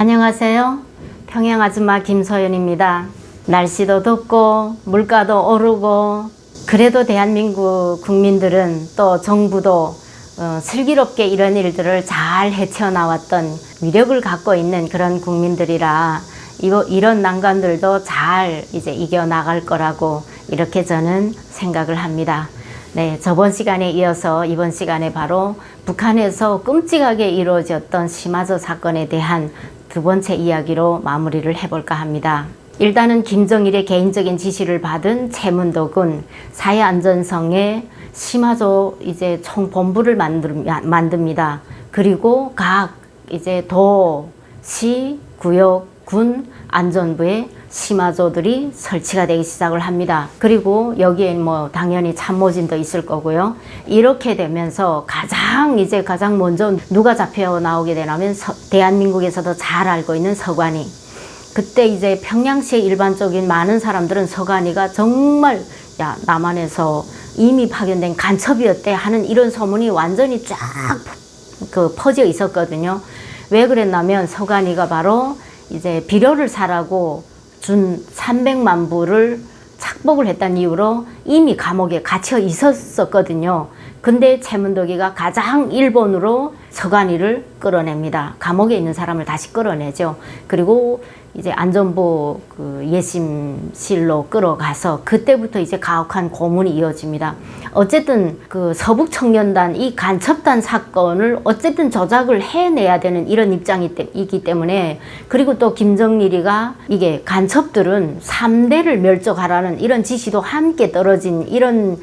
안녕하세요. 평양아줌마 김소연입니다. 날씨도 덥고 물가도 오르고 그래도 대한민국 국민들은 또 정부도 슬기롭게 이런 일들을 잘 헤쳐나왔던 위력을 갖고 있는 그런 국민들이라 이런 난관들도 잘 이제 이겨나갈 거라고 이렇게 저는 생각을 합니다. 네, 저번 시간에 이어서 이번 시간에 바로 북한에서 끔찍하게 이루어졌던 시마저 사건에 대한 두 번째 이야기로 마무리를 해볼까 합니다. 일단은 김정일의 개인적인 지시를 받은 최문덕은 사회안전성에 시마저 이제 총본부를 만듭니다. 그리고 각 이제 도, 시, 구역, 군 안전부에 시마저들이 설치가 되기 시작을 합니다. 그리고 여기에 뭐 당연히 참모진도 있을 거고요. 이렇게 되면서 가장 먼저 누가 잡혀 나오게 되냐면 대한민국에서도 잘 알고 있는 서관이. 그때 이제 평양시의 일반적인 많은 사람들은 서관이가 정말 남한에서 이미 파견된 간첩이었대 하는 이런 소문이 완전히 쫙 퍼져 있었거든요. 왜 그랬냐면 서관이가 바로 이제 비료를 사라고 준 300만 불을 착복을 했다는 이유로 이미 감옥에 갇혀 있었거든요. 근데 최문덕이가 가장 일본으로 서관이를 끌어냅니다. 감옥에 있는 사람을 다시 끌어내죠. 그리고 이제 안전부 예심실로 끌어가서 그때부터 이제 가혹한 고문이 이어집니다. 어쨌든 서북청년단 이 간첩단 사건을 어쨌든 조작을 해내야 되는 이런 입장이기 때문에, 그리고 또 김정일이가 이게 간첩들은 3대를 멸족하라는 이런 지시도 함께 떨어진 이런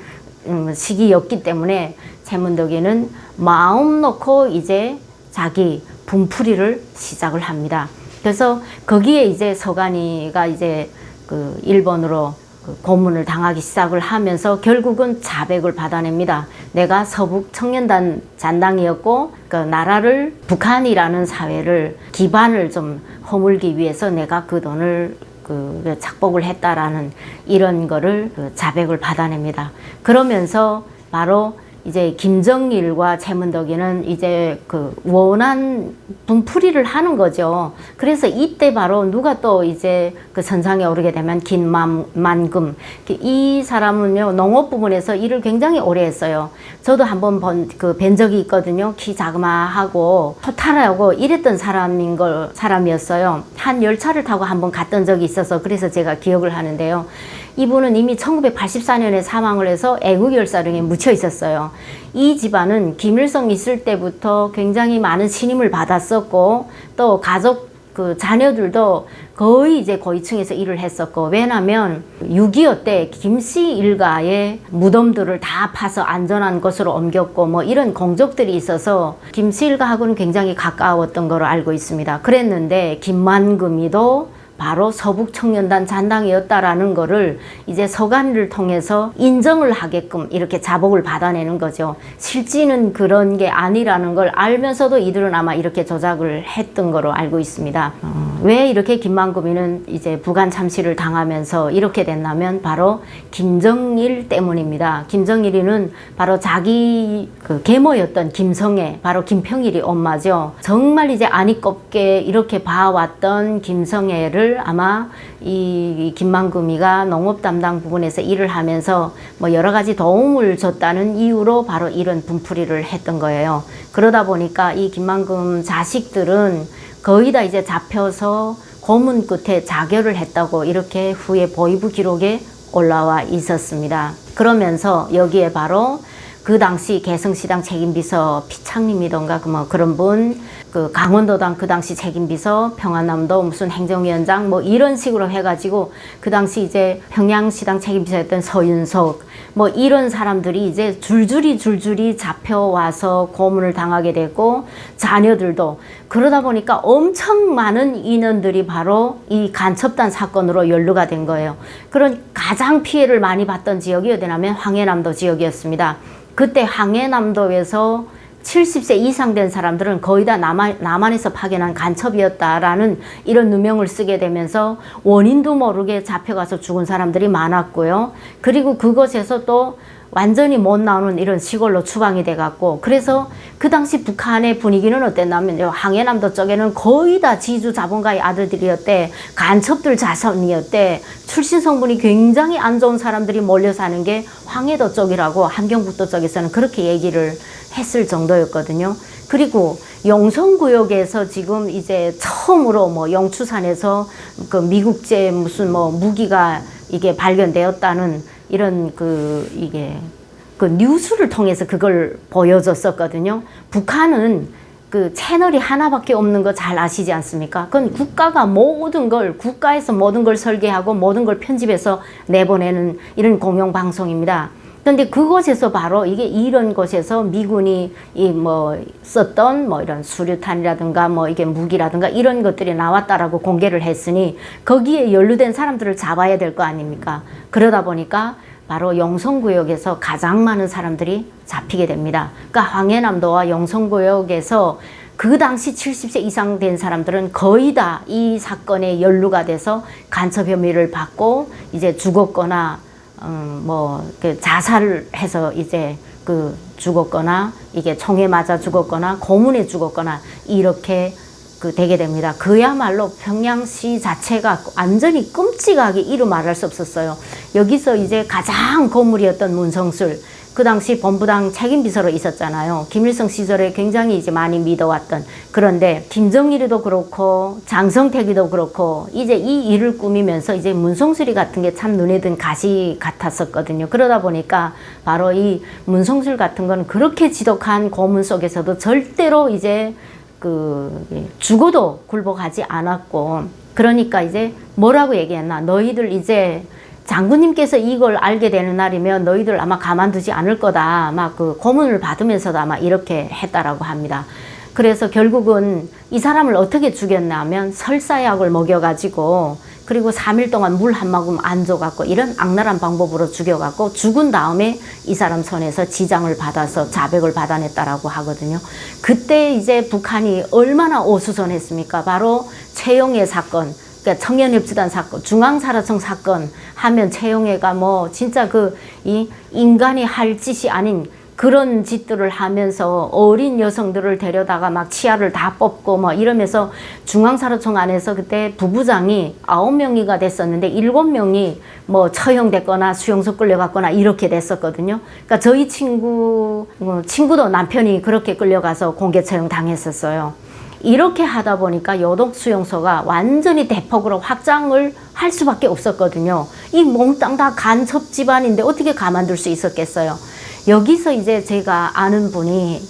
시기였기 때문에 최문덕이는 마음 놓고 이제 자기 분풀이를 시작을 합니다. 그래서 거기에 이제 서관이가 이제 일본으로 고문을 당하기 시작을 하면서 결국은 자백을 받아냅니다. 내가 서북 청년단 잔당이었고 나라를 북한이라는 사회를 기반을 좀 허물기 위해서 내가 그 돈을 착복을 했다라는 이런 거를 자백을 받아냅니다. 그러면서 바로 이제 김정일과 최문덕이는 이제 원한 분풀이를 하는 거죠. 그래서 이때 바로 누가 또 이제 선상에 오르게 되면 김만금. 이 사람은요, 농업 부분에서 일을 굉장히 오래 했어요. 저도 한번 뵌 적이 있거든요. 키 자그마하고 토탈하고 이랬던 사람이었어요. 한 열차를 타고 한번 갔던 적이 있어서 그래서 제가 기억을 하는데요. 이분은 이미 1984년에 사망을 해서 애국열사령에 묻혀 있었어요. 이 집안은 김일성 있을 때부터 굉장히 많은 신임을 받았었고, 또 가족 자녀들도 거의 이제 고위층에서 일을 했었고, 왜냐면 6.25 때 김씨 일가의 무덤들을 다 파서 안전한 곳으로 옮겼고 뭐 이런 공적들이 있어서 김씨 일가하고는 굉장히 가까웠던 걸로 알고 있습니다. 그랬는데 김만금이도 바로 서북청년단 잔당이었다라는 거를 이제 서관을 통해서 인정을 하게끔 이렇게 자복을 받아내는 거죠. 실제는 그런 게 아니라는 걸 알면서도 이들은 아마 이렇게 조작을 했던 거로 알고 있습니다. 왜 이렇게 김만금이는 이제 부관 참시를 당하면서 이렇게 됐냐면 바로 김정일 때문입니다. 김정일이는 바로 자기 계모였던 김성애, 바로 김평일이 엄마죠. 정말 이제 아니꼽게 이렇게 봐왔던 김성애를 아마 이 김만금이가 농업 담당 부분에서 일을 하면서 뭐 여러 가지 도움을 줬다는 이유로 바로 이런 분풀이를 했던 거예요. 그러다 보니까 이 김만금 자식들은 거의 다 이제 잡혀서 고문 끝에 자결을 했다고 이렇게 후에 보위부 기록에 올라와 있었습니다. 그러면서 여기에 바로 그 당시 개성시당 책임비서 피창림이던가 그런 분, 강원도당 그 당시 책임비서, 평안남도 무슨 행정위원장 뭐 이런 식으로 해가지고 그 당시 이제 평양시당 책임비서였던 서윤석 뭐 이런 사람들이 이제 줄줄이 잡혀와서 고문을 당하게 되고, 자녀들도 그러다 보니까 엄청 많은 인원들이 바로 이 간첩단 사건으로 연루가 된 거예요. 그런 가장 피해를 많이 봤던 지역이 어디냐면 황해남도 지역이었습니다. 그때 황해남도에서 70세 이상 된 사람들은 거의 다 남한에서 파견한 간첩이었다라는 이런 누명을 쓰게 되면서 원인도 모르게 잡혀가서 죽은 사람들이 많았고요. 그리고 그곳에서 또 완전히 못 나오는 이런 시골로 추방이 돼갖고, 그래서 그 당시 북한의 분위기는 어땠냐면 황해남도 쪽에는 거의 다 지주 자본가의 아들들이었대. 간첩들 자손이었대. 출신 성분이 굉장히 안 좋은 사람들이 몰려 사는 게 황해도 쪽이라고 함경북도 쪽에서는 그렇게 얘기를 했을 정도였거든요. 그리고 용성구역에서 지금 이제 처음으로 뭐 영추산에서 그 미국제 무슨 뭐 무기가 이게 발견되었다는 이런 이게 그 뉴스를 통해서 그걸 보여줬었거든요. 북한은 그 채널이 하나밖에 없는 거 잘 아시지 않습니까? 그건 국가가 모든 걸, 국가에서 모든 걸 설계하고 모든 걸 편집해서 내보내는 이런 공영방송입니다. 그런데 그곳에서 바로 이게 이런 곳에서 미군이 이 뭐 썼던 뭐 이런 수류탄이라든가 뭐 이게 무기라든가 이런 것들이 나왔다라고 공개를 했으니 거기에 연루된 사람들을 잡아야 될 거 아닙니까? 그러다 보니까 바로 용성구역에서 가장 많은 사람들이 잡히게 됩니다. 그러니까 황해남도와 용성구역에서 그 당시 70세 이상 된 사람들은 거의 다 이 사건에 연루가 돼서 간첩 혐의를 받고 이제 죽었거나 자살을 해서 이제 죽었거나 이게 총에 맞아 죽었거나 고문에 죽었거나 이렇게 되게 됩니다. 그야말로 평양시 자체가 완전히 끔찍하게 이루 말할 수 없었어요. 여기서 이제 가장 고물이었던 문성술, 그 당시 본부당 책임비서로 있었잖아요. 김일성 시절에 굉장히 이제 많이 믿어왔던. 그런데 김정일이도 그렇고 장성택이도 그렇고 이제 이 일을 꾸미면서 이제 문성술이 같은 게 참 눈에 든 가시 같았었거든요. 그러다 보니까 바로 이 문성술 같은 건 그렇게 지독한 고문 속에서도 절대로 이제 죽어도 굴복하지 않았고, 그러니까 이제 뭐라고 얘기했나, 너희들 이제 장군님께서 이걸 알게 되는 날이면 너희들 아마 가만두지 않을 거다. 막 고문을 받으면서도 아마 이렇게 했다라고 합니다. 그래서 결국은 이 사람을 어떻게 죽였나 하면 설사약을 먹여가지고 그리고 3일 동안 물 한 모금 안 줘갖고 이런 악랄한 방법으로 죽여갖고 죽은 다음에 이 사람 손에서 지장을 받아서 자백을 받아냈다라고 하거든요. 그때 이제 북한이 얼마나 오수선했습니까? 바로 최영애 사건, 그러니까 청년협지단 사건, 중앙사라청 사건 하면 최영애가 뭐 진짜 이 인간이 할 짓이 아닌 그런 짓들을 하면서 어린 여성들을 데려다가 막 치아를 다 뽑고 뭐 이러면서 중앙사라청 안에서 그때 부부장이 9명이가 됐었는데 7명이 뭐 처형됐거나 수용소 끌려갔거나 이렇게 됐었거든요. 그러니까 저희 친구도 남편이 그렇게 끌려가서 공개 처형 당했었어요. 이렇게 하다 보니까 요독 수용소가 완전히 대폭으로 확장을 할 수밖에 없었거든요. 이 몽땅 다 간첩 집안인데 어떻게 가만둘 수 있었겠어요. 여기서 이제 제가 아는 분이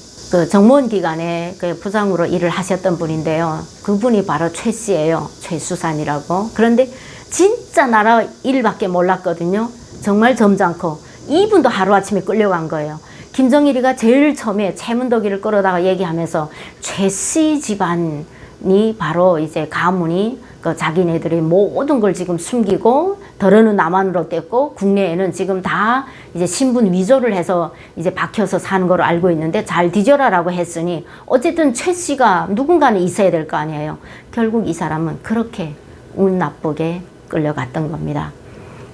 정무원 기관에 부장으로 일을 하셨던 분인데요. 그분이 바로 최 씨예요. 최수산이라고. 그런데 진짜 나라 일밖에 몰랐거든요. 정말 점잖고. 이분도 하루아침에 끌려간 거예요. 김정일이가 제일 처음에 최문덕이를 끌어다가 얘기하면서 최 씨 집안이 바로 이제 가문이 자기네들이 모든 걸 지금 숨기고 덜어는 남한으로 뗐고 국내에는 지금 다 이제 신분 위조를 해서 이제 박혀서 사는 걸로 알고 있는데 잘 뒤져라라고 했으니 어쨌든 최 씨가 누군가는 있어야 될 거 아니에요. 결국 이 사람은 그렇게 운 나쁘게 끌려갔던 겁니다.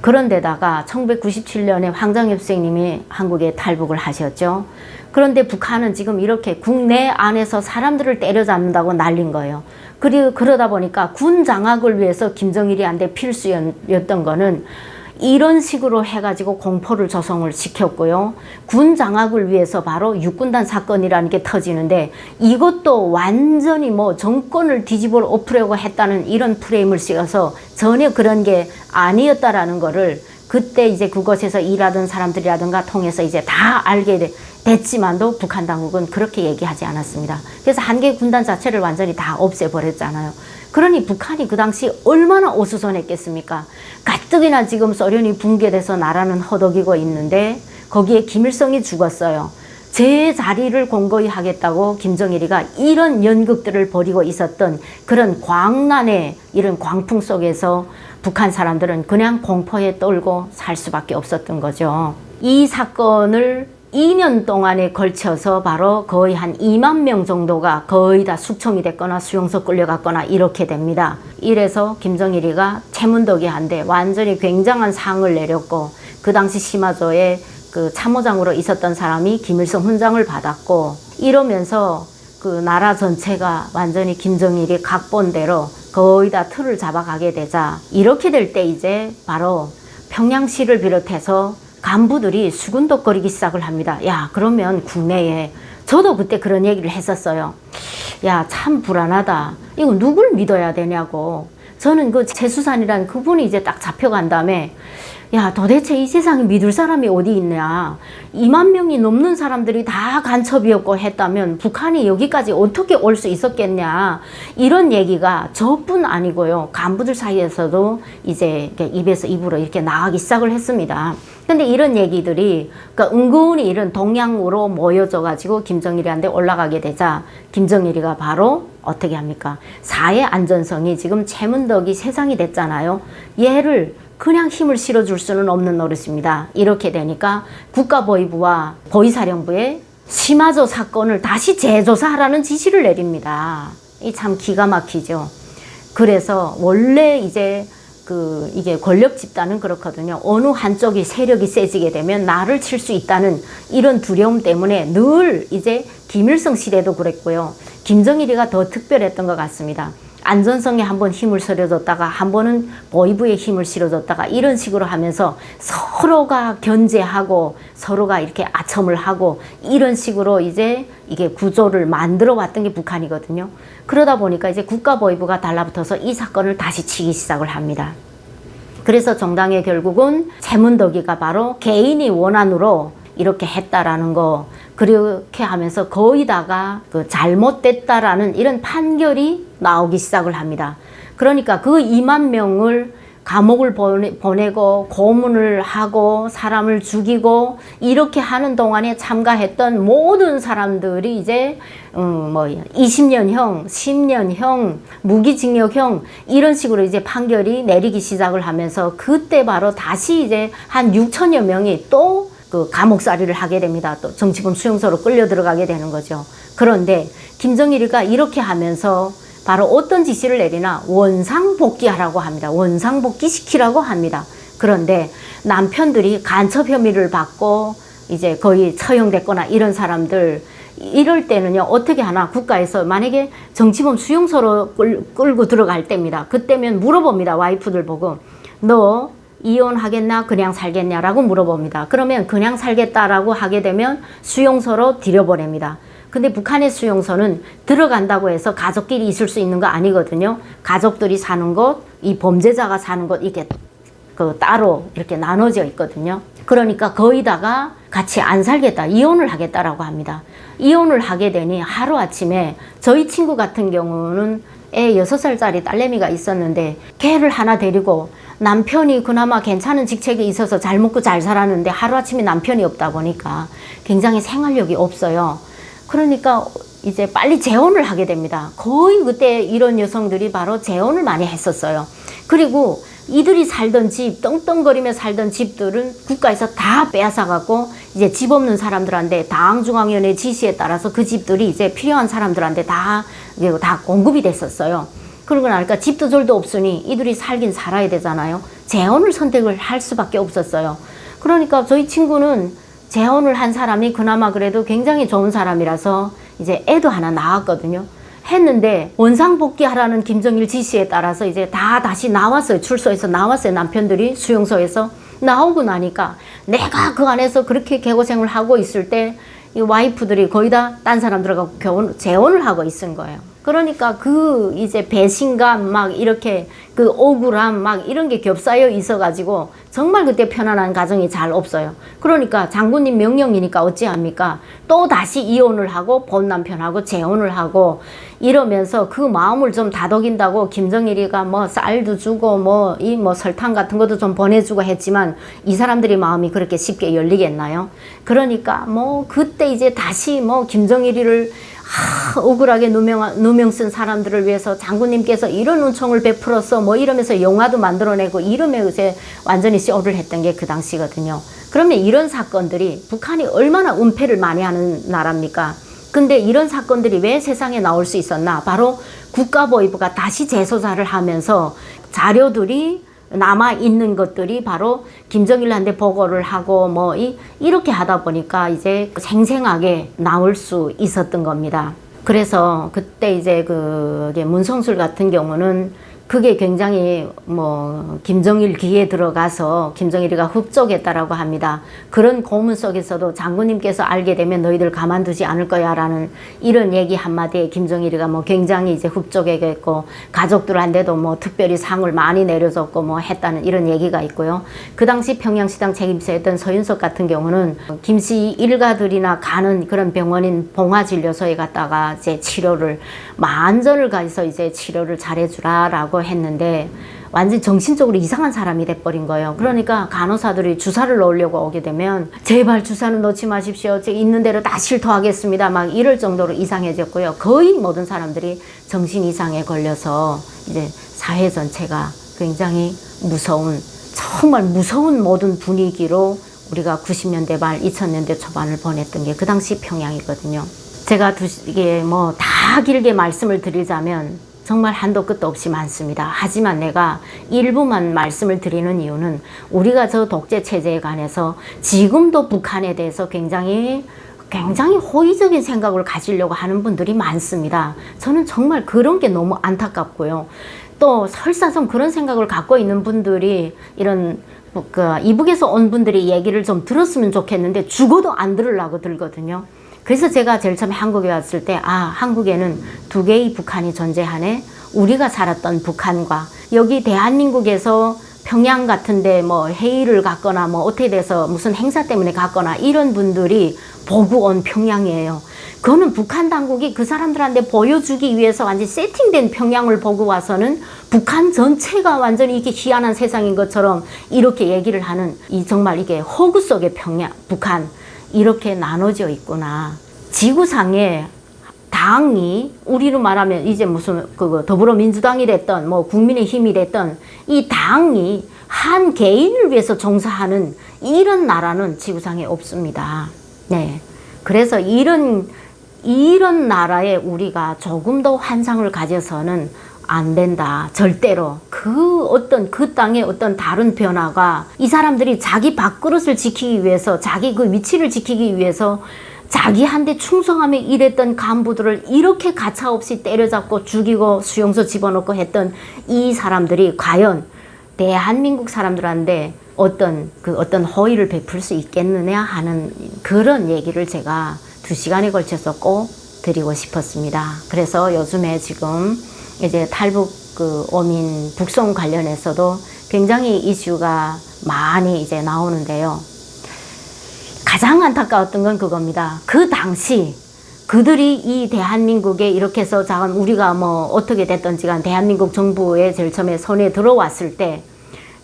그런데다가 1997년에 황장엽 선생님이 한국에 탈북을 하셨죠. 그런데 북한은 지금 이렇게 국내 안에서 사람들을 때려잡는다고 난린 거예요. 그러다 보니까 군 장악을 위해서 김정일이한테 필수였던 거는 이런 식으로 해가지고 공포를 조성을 시켰고요. 군 장악을 위해서 바로 육군단 사건이라는 게 터지는데 이것도 완전히 뭐 정권을 뒤집어 엎으려고 했다는 이런 프레임을 씌워서 전혀 그런 게 아니었다라는 거를 그때 이제 그곳에서 일하던 사람들이라든가 통해서 이제 다 알게 됐지만도 북한 당국은 그렇게 얘기하지 않았습니다. 그래서 한개 군단 자체를 완전히 다 없애버렸잖아요. 그러니 북한이 그 당시 얼마나 오수선했겠습니까? 가뜩이나 지금 소련이 붕괴돼서 나라는 허덕이고 있는데 거기에 김일성이 죽었어요. 제 자리를 공고히 하겠다고 김정일이가 이런 연극들을 벌이고 있었던 그런 광란의 이런 광풍 속에서 북한 사람들은 그냥 공포에 떨고 살 수밖에 없었던 거죠. 이 사건을 2년 동안에 걸쳐서 바로 거의 한 2만 명 정도가 거의 다 숙청이 됐거나 수용소 끌려갔거나 이렇게 됩니다. 이래서 김정일이가 최문덕이한테 완전히 굉장한 상을 내렸고 그 당시 심화조에 그 참모장으로 있었던 사람이 김일성 훈장을 받았고, 이러면서 그 나라 전체가 완전히 김정일이 각본대로 거의 다 틀을 잡아가게 되자, 이렇게 될 때 이제 바로 평양시를 비롯해서 간부들이 수군덕거리기 시작을 합니다. 야, 그러면 국내에, 저도 그때 그런 얘기를 했었어요. 야, 참 불안하다. 이거 누굴 믿어야 되냐고. 저는 그 최수산이라는 그분이 이제 딱 잡혀간 다음에, 야, 도대체 이 세상에 믿을 사람이 어디 있냐. 2만 명이 넘는 사람들이 다 간첩이었고 했다면 북한이 여기까지 어떻게 올 수 있었겠냐. 이런 얘기가 저뿐 아니고요. 간부들 사이에서도 이제 입에서 입으로 이렇게 나가기 시작을 했습니다. 근데 이런 얘기들이 그러니까 은근히 이런 동향으로 모여져가지고 김정일이한테 올라가게 되자, 김정일이가 바로 어떻게 합니까? 사회 안전성이 지금 최문덕이 세상이 됐잖아요. 얘를 그냥 힘을 실어줄 수는 없는 노릇입니다. 이렇게 되니까 국가보위부와 보위사령부에 심화조 사건을 다시 재조사하라는 지시를 내립니다. 이 참 기가 막히죠. 그래서 원래 이제 이게 권력 집단은 그렇거든요. 어느 한쪽이 세력이 세지게 되면 나를 칠 수 있다는 이런 두려움 때문에 늘 이제 김일성 시대도 그랬고요. 김정일이가 더 특별했던 것 같습니다. 안전성에 한번 힘을 실어줬다가 한 번은 보위부에 힘을 실어줬다가 이런 식으로 하면서 서로가 견제하고 서로가 이렇게 아첨을 하고 이런 식으로 이제 이게 구조를 만들어 왔던 게 북한이거든요. 그러다 보니까 이제 국가보위부가 달라붙어서 이 사건을 다시 치기 시작을 합니다. 그래서 정당에 결국은 최문덕이가 바로 개인이 원한으로 이렇게 했다라는 거, 그렇게 하면서 거의다가 그 잘못됐다라는 이런 판결이 나오기 시작을 합니다. 그러니까 그 2만 명을 감옥을 보내고 고문을 하고 사람을 죽이고 이렇게 하는 동안에 참가했던 모든 사람들이 이제 20년형, 10년형, 무기징역형 이런 식으로 이제 판결이 내리기 시작을 하면서 그때 바로 다시 이제 한 6천여 명이 또 그 감옥살이를 하게 됩니다. 또 정치범 수용소로 끌려 들어가게 되는 거죠. 그런데 김정일이가 이렇게 하면서 바로 어떤 지시를 내리나 원상복귀하라고 합니다. 원상복귀시키라고 합니다. 그런데 남편들이 간첩 혐의를 받고 이제 거의 처형됐거나 이런 사람들, 이럴 때는요 어떻게 하나, 국가에서 만약에 정치범 수용소로 끌고 들어갈 때입니다. 그때면 물어봅니다. 와이프들 보고 너 이혼하겠나 그냥 살겠냐라고 물어봅니다. 그러면 그냥 살겠다라고 하게 되면 수용소로 들여보냅니다. 근데 북한의 수용소는 들어간다고 해서 가족끼리 있을 수 있는 거 아니거든요. 가족들이 사는 곳, 이 범죄자가 사는 곳, 이렇게 따로 이렇게 나눠져 있거든요. 그러니까 거의다가 같이 안 살겠다, 이혼을 하겠다라고 합니다. 이혼을 하게 되니 하루아침에 저희 친구 같은 경우는 애 6살짜리 딸내미가 있었는데 걔를 하나 데리고 남편이 그나마 괜찮은 직책에 있어서 잘 먹고 잘 살았는데 하루아침에 남편이 없다 보니까 굉장히 생활력이 없어요. 그러니까 이제 빨리 재혼을 하게 됩니다. 거의 그때 이런 여성들이 바로 재혼을 많이 했었어요. 그리고 이들이 살던 집, 떵떵거리며 살던 집들은 국가에서 다 빼앗아갖고 이제 집 없는 사람들한테 당중앙위원회 지시에 따라서 그 집들이 이제 필요한 사람들한테 다 공급이 됐었어요. 그러고 나니까 집도 절도 없으니 이들이 살긴 살아야 되잖아요. 재혼을 선택을 할 수밖에 없었어요. 그러니까 저희 친구는 재혼을 한 사람이 그나마 그래도 굉장히 좋은 사람이라서 이제 애도 하나 낳았거든요. 했는데 원상복귀하라는 김정일 지시에 따라서 이제 다 다시 나왔어요. 출소해서 나왔어요. 남편들이 수용소에서 나오고 나니까 내가 그 안에서 그렇게 개고생을 하고 있을 때 이 와이프들이 거의 다 딴 사람 들어가고 재혼을 하고 있은 거예요. 그러니까 이제 배신감 막 이렇게 억울함 막 이런 게 겹싸여 있어가지고 정말 그때 편안한 가정이 잘 없어요. 그러니까 장군님 명령이니까 어찌합니까? 또 다시 이혼을 하고 본 남편하고 재혼을 하고 이러면서 그 마음을 좀 다독인다고 김정일이가 쌀도 주고 설탕 같은 것도 좀 보내주고 했지만 이 사람들의 마음이 그렇게 쉽게 열리겠나요? 그러니까 그때 이제 다시 김정일이를 억울하게 누명 쓴 사람들을 위해서 장군님께서 이런 은총을 베풀어서 이러면서 영화도 만들어내고 이러면 이제 완전히 쇼를 했던 게 그 당시거든요. 그러면 이런 사건들이 북한이 얼마나 은폐를 많이 하는 나라입니까? 근데 이런 사건들이 왜 세상에 나올 수 있었나? 바로 국가보위부가 다시 재조사를 하면서 자료들이 남아 있는 것들이 바로 김정일한테 보고를 하고 뭐 이렇게 하다 보니까 이제 생생하게 나올 수 있었던 겁니다. 그래서 그때 이제 그게 문성술 같은 경우는 그게 굉장히 뭐 김정일 귀에 들어가서 김정일이가 흡족했다라고 합니다. 그런 고문 속에서도 장군님께서 알게 되면 너희들 가만두지 않을 거야라는 이런 얘기 한마디에 김정일이가 뭐 굉장히 이제 흡족했고 가족들한테도 뭐 특별히 상을 많이 내려줬고 뭐 했다는 이런 얘기가 있고요. 그 당시 평양시당 책임자였던 서윤석 같은 경우는 김씨 일가들이나 가는 그런 병원인 봉화진료소에 갔다가 이제 치료를 만전을 가해서 이제 치료를 잘해주라라고 했는데 완전 정신적으로 이상한 사람이 돼버린 거예요. 그러니까 간호사들이 주사를 넣으려고 오게 되면 제발 주사는 넣지 마십시오. 있는 대로 다 실토하겠습니다. 막 이럴 정도로 이상해졌고요. 거의 모든 사람들이 정신 이상에 걸려서 이제 사회 전체가 굉장히 무서운, 정말 무서운 모든 분위기로 우리가 90년대 말 2000년대 초반을 보냈던 게 그 당시 평양이거든요. 제가 이게 뭐 다 길게 말씀을 드리자면 정말 한도 끝도 없이 많습니다. 하지만 내가 일부만 말씀을 드리는 이유는 우리가 저 독재 체제에 관해서 지금도 북한에 대해서 굉장히 호의적인 생각을 가지려고 하는 분들이 많습니다. 저는 정말 그런 게 너무 안타깝고요. 또 설사 좀 그런 생각을 갖고 있는 분들이 이런 이북에서 온 분들이 얘기를 좀 들었으면 좋겠는데 죽어도 안 들으려고 들거든요. 그래서 제가 제일 처음에 한국에 왔을 때 한국에는 두 개의 북한이 존재하네. 우리가 살았던 북한과 여기 대한민국에서 평양 같은데 뭐 회의를 갔거나 뭐 어떻게 돼서 무슨 행사 때문에 갔거나 이런 분들이 보고 온 평양이에요. 그거는 북한 당국이 그 사람들한테 보여주기 위해서 완전히 세팅된 평양을 보고 와서는 북한 전체가 완전히 이게 희한한 세상인 것처럼 이렇게 얘기를 하는 정말 이게 허구 속의 북한. 이렇게 나눠져 있구나. 지구상에 당이 우리로 말하면 이제 무슨 더불어민주당이 됐던 뭐 국민의힘이 됐던 이 당이 한 개인을 위해서 종사하는 이런 나라는 지구상에 없습니다. 네. 그래서 이런 나라에 우리가 조금 더 환상을 가져서는 안 된다. 절대로. 그 땅의 어떤 다른 변화가 이 사람들이 자기 밥그릇을 지키기 위해서 자기 그 위치를 지키기 위해서 자기한테 충성하며 일했던 간부들을 이렇게 가차없이 때려잡고 죽이고 수용소 집어넣고 했던 이 사람들이 과연 대한민국 사람들한테 어떤 호의를 베풀 수 있겠느냐 하는 그런 얘기를 제가 2시간에 걸쳐서 꼭 드리고 싶었습니다. 그래서 요즘에 지금 이제 탈북 어민 북송 관련해서도 굉장히 이슈가 많이 이제 나오는데요. 가장 안타까웠던 건 그겁니다. 그 당시 그들이 이 대한민국에 이렇게 해서 우리가 뭐 어떻게 됐던지 간 대한민국 정부에 제일 처음에 손에 들어왔을 때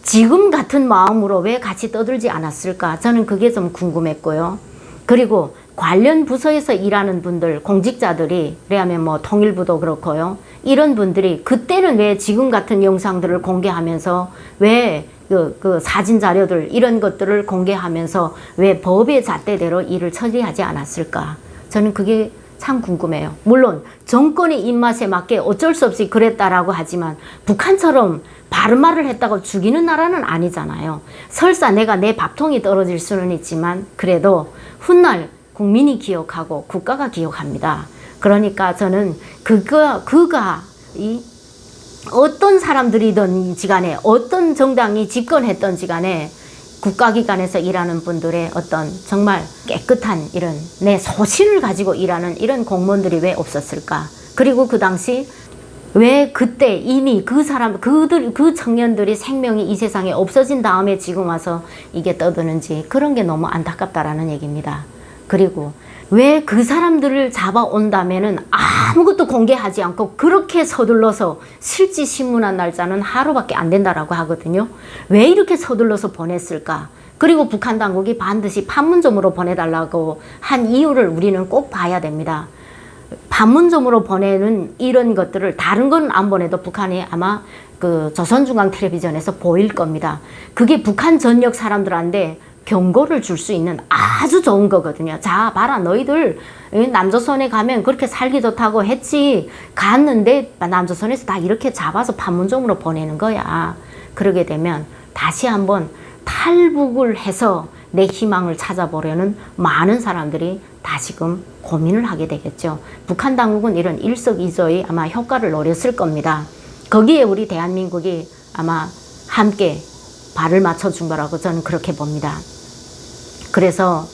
지금 같은 마음으로 왜 같이 떠들지 않았을까? 저는 그게 좀 궁금했고요. 그리고 관련 부서에서 일하는 분들, 공직자들이, 그러면 뭐 통일부도 그렇고요. 이런 분들이 그때는 왜 지금 같은 영상들을 공개하면서 왜 그 사진 자료들 이런 것들을 공개하면서 왜 법의 잣대대로 일을 처리하지 않았을까? 저는 그게 참 궁금해요. 물론 정권의 입맛에 맞게 어쩔 수 없이 그랬다라고 하지만 북한처럼 바른 말을 했다고 죽이는 나라는 아니잖아요. 설사 내가 내 밥통이 떨어질 수는 있지만 그래도 훗날 국민이 기억하고 국가가 기억합니다. 그러니까 저는 그가 어떤 사람들이든지 간에 어떤 정당이 집권했던지 간에 국가기관에서 일하는 분들의 어떤 정말 깨끗한 이런 내 소신을 가지고 일하는 이런 공무원들이 왜 없었을까? 그리고 그 당시 왜 그때 이미 그 청년들이 생명이 이 세상에 없어진 다음에 지금 와서 이게 떠드는지 그런 게 너무 안타깝다라는 얘기입니다. 그리고 왜 그 사람들을 잡아온다면은 아무것도 공개하지 않고 그렇게 서둘러서 실지 신문한 날짜는 하루밖에 안 된다라고 하거든요. 왜 이렇게 서둘러서 보냈을까? 그리고 북한 당국이 반드시 판문점으로 보내달라고 한 이유를 우리는 꼭 봐야 됩니다. 판문점으로 보내는 이런 것들을 다른 건 안 보내도 북한이 아마 그 조선중앙 텔레비전에서 보일 겁니다. 그게 북한 전역 사람들한테 경고를 줄 수 있는 아주 좋은 거거든요. 자, 봐라, 너희들 남조선에 가면 그렇게 살기 좋다고 했지. 갔는데 남조선에서 다 이렇게 잡아서 판문점으로 보내는 거야. 그러게 되면 다시 한번 탈북을 해서 내 희망을 찾아보려는 많은 사람들이 다시금 고민을 하게 되겠죠. 북한 당국은 이런 일석이조의 아마 효과를 노렸을 겁니다. 거기에 우리 대한민국이 아마 함께 발을 맞춰준 거라고 저는 그렇게 봅니다. 그래서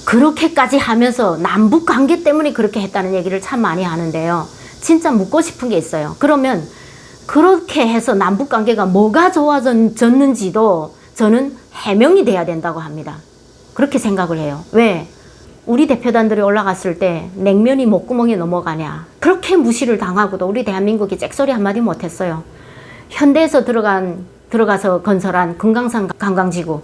그렇게까지 하면서 남북 관계 때문에 그렇게 했다는 얘기를 참 많이 하는데요. 진짜 묻고 싶은 게 있어요. 그러면 그렇게 해서 남북 관계가 뭐가 좋아졌는지도 저는 해명이 돼야 된다고 합니다. 그렇게 생각을 해요. 왜? 우리 대표단들이 올라갔을 때 냉면이 목구멍에 넘어가냐. 그렇게 무시를 당하고도 우리 대한민국이 잭소리 한마디 못했어요. 현대에서 들어가서 건설한 금강산 관광지구,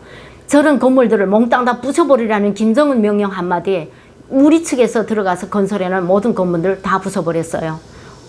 저런 건물들을 몽땅 다 부숴버리라는 김정은 명령 한마디에 우리 측에서 들어가서 건설해놓은 모든 건물들 다 부숴버렸어요.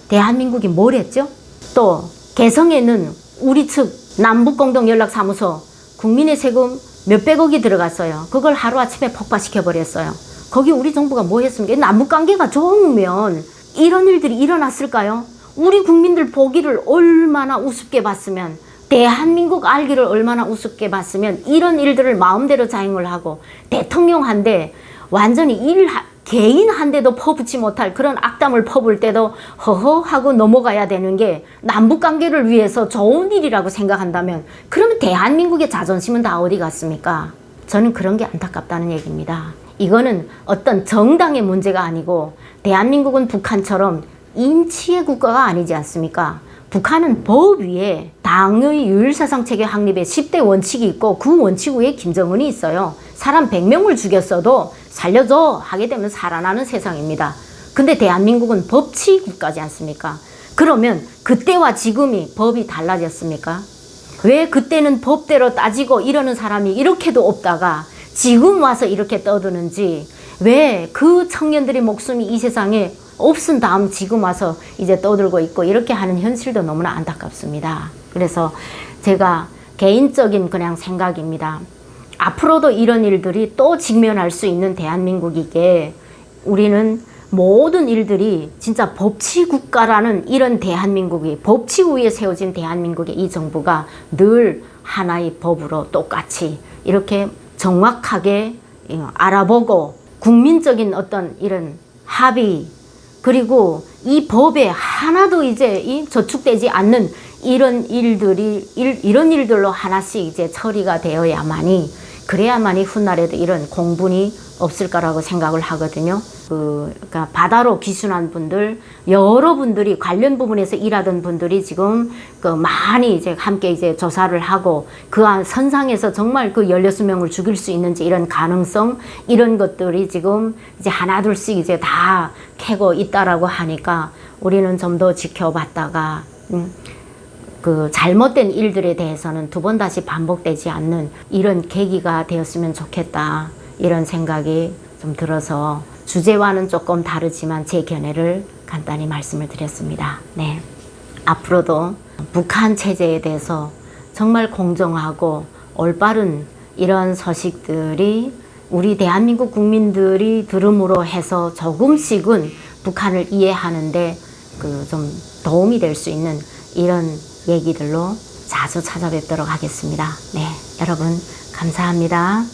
대한민국이 뭘 했죠? 또 개성에는 우리 측 남북공동연락사무소 국민의 세금 몇백억이 들어갔어요. 그걸 하루아침에 폭파시켜버렸어요. 거기 우리 정부가 뭐 했습니까? 남북관계가 좋으면 이런 일들이 일어났을까요? 우리 국민들 보기를 얼마나 우습게 봤으면, 대한민국 알기를 얼마나 우습게 봤으면 이런 일들을 마음대로 자행을 하고 대통령 한데 완전히 개인 한데도 퍼붓지 못할 그런 악담을 퍼볼 때도 허허 하고 넘어가야 되는 게 남북관계를 위해서 좋은 일이라고 생각한다면 그러면 대한민국의 자존심은 다 어디 갔습니까? 저는 그런 게 안타깝다는 얘기입니다. 이거는 어떤 정당의 문제가 아니고 대한민국은 북한처럼 인치의 국가가 아니지 않습니까? 북한은 법 위에 당의 유일사상체계 확립의 10대 원칙이 있고 그 원칙 위에 김정은이 있어요. 사람 100명을 죽였어도 살려줘 하게 되면 살아나는 세상입니다. 근데 대한민국은 법치 국가지 않습니까? 그러면 그때와 지금이 법이 달라졌습니까? 왜 그때는 법대로 따지고 이러는 사람이 이렇게도 없다가 지금 와서 이렇게 떠드는지, 왜 그 청년들의 목숨이 이 세상에 없은 다음 지금 와서 이제 떠들고 있고 이렇게 하는 현실도 너무나 안타깝습니다. 그래서 제가 개인적인 그냥 생각입니다. 앞으로도 이런 일들이 또 직면할 수 있는 대한민국이기에 우리는 모든 일들이 진짜 법치국가라는 이런 대한민국이, 법치 위에 세워진 대한민국의 이 정부가 늘 하나의 법으로 똑같이 이렇게 정확하게 알아보고 국민적인 어떤 이런 합의, 그리고 이 법에 하나도 이제 저축되지 않는 이런 일들로 하나씩 이제 처리가 되어야만이, 그래야만이 훗날에도 이런 공분이 없을 거라고 생각을 하거든요. 그러니까 바다로 귀순한 분들, 여러분들이 관련 부분에서 일하던 분들이 지금 많이 이제 함께 이제 조사를 하고 그 선상에서 정말 그 16명을 죽일 수 있는지 이런 가능성, 이런 것들이 지금 이제 하나둘씩 이제 다 캐고 있다라고 하니까 우리는 좀 더 지켜봤다가 그 잘못된 일들에 대해서는 두 번 다시 반복되지 않는 이런 계기가 되었으면 좋겠다, 이런 생각이 좀 들어서 주제와는 조금 다르지만 제 견해를 간단히 말씀을 드렸습니다. 네. 앞으로도 북한 체제에 대해서 정말 공정하고 올바른 이런 소식들이 우리 대한민국 국민들이 들음으로 해서 조금씩은 북한을 이해하는데 좀 도움이 될 수 있는 이런 얘기들로 자주 찾아뵙도록 하겠습니다. 네, 여러분 감사합니다.